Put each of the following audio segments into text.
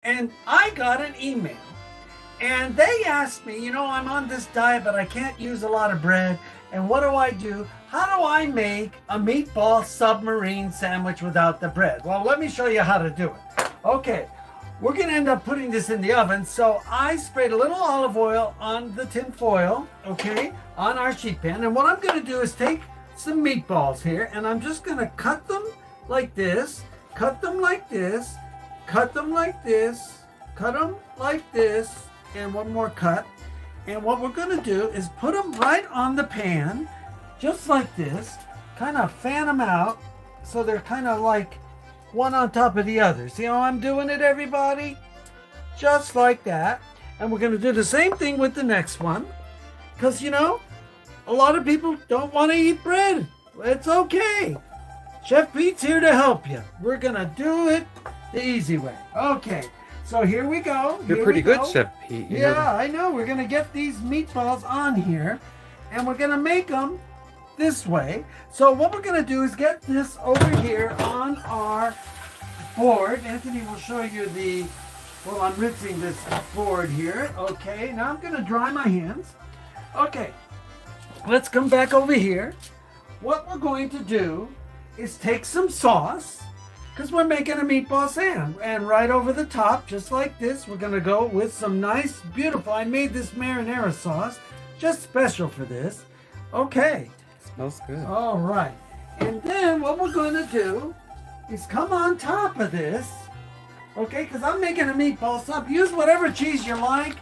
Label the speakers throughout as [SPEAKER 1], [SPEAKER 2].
[SPEAKER 1] And I got an email. And they asked me, you know, I'm on this diet, but I can't use a lot of bread. And what do I do? How do I make a meatball submarine sandwich without the bread? Well, let me show you how to do it. Okay, we're going to end up putting this in the oven. So I sprayed a little olive oil on the tin foil, okay, on our sheet pan. And what I'm going to do is take some meatballs here, and I'm just going to cut them like this, cut them like this, cut them like this, cut them like this, and one more cut. And what we're going to do is put them right on the pan, just like this, kind of fan them out so they're kind of like one on top of the other. See how I'm doing it, everybody? Just like that. And we're going to do the same thing with the next one, because, you know, a lot of people don't want to eat bread. It's okay. Chef Pete's here to help you. We're going to do it the easy way. Okay. So here we go.
[SPEAKER 2] You're pretty good, Chef Pete.
[SPEAKER 1] Yeah, I know. We're going to get these meatballs on here, and we're going to make them this way. So what we're going to do is get this over here on our board. Anthony will show you well, I'm rinsing this board here. Okay, now I'm going to dry my hands. Okay, let's come back over here. What we're going to do is take some sauce, because we're making a meatball sand, and right over the top, just like this, we're going to go with some nice, beautiful, I made this marinara sauce, just special for this. Okay.
[SPEAKER 2] Smells good.
[SPEAKER 1] All right. And then what we're going to do is come on top of this, okay, because I'm making a meatball sub. Use whatever cheese you like.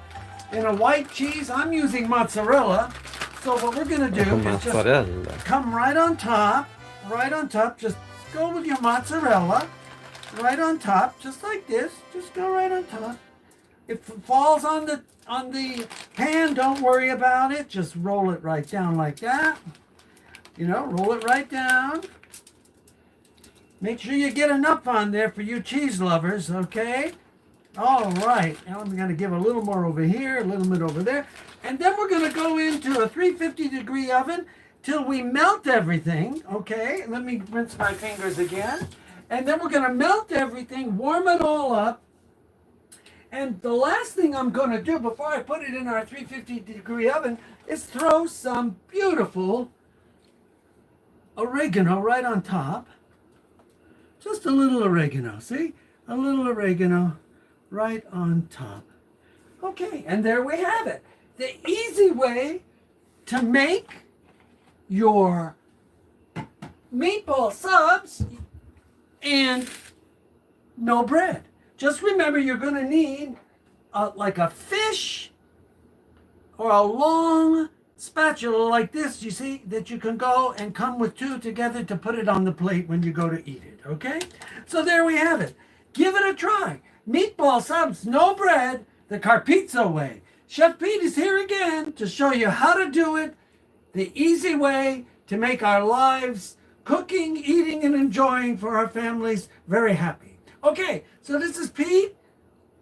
[SPEAKER 1] In a white cheese, I'm using mozzarella. So what we're going to do is just come right on top, just go with your mozzarella right on top, just like this. Just go right on top. If it falls on the pan, don't worry about it. Just roll it right down like that. You know, roll it right down. Make sure you get enough on there for you cheese lovers, okay? All right. Now I'm going to give a little more over here, a little bit over there. And then we're going to go into a 350-degree oven till we melt everything, okay? Let me rinse my fingers again. And then we're going to melt everything, warm it all up. And the last thing I'm going to do before I put it in our 350-degree oven is throw some beautiful oregano right on top. Just a little oregano, see? A little oregano right on top. Okay, and there we have it. The easy way to make your meatball subs and no bread. Just remember, you're going to need like a fish or a long spatula like this, you see, that you can go and come with two together to put it on the plate when you go to eat it, okay? So there we have it. Give it a try. Meatball subs, no bread, the Carpizzo way. Chef Pete is here again to show you how to do it the easy way to make our lives cooking, eating, and enjoying for our families very happy. Okay, so this is Pete.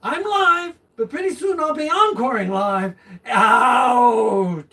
[SPEAKER 1] I'm live, but pretty soon I'll be encoring live. Out!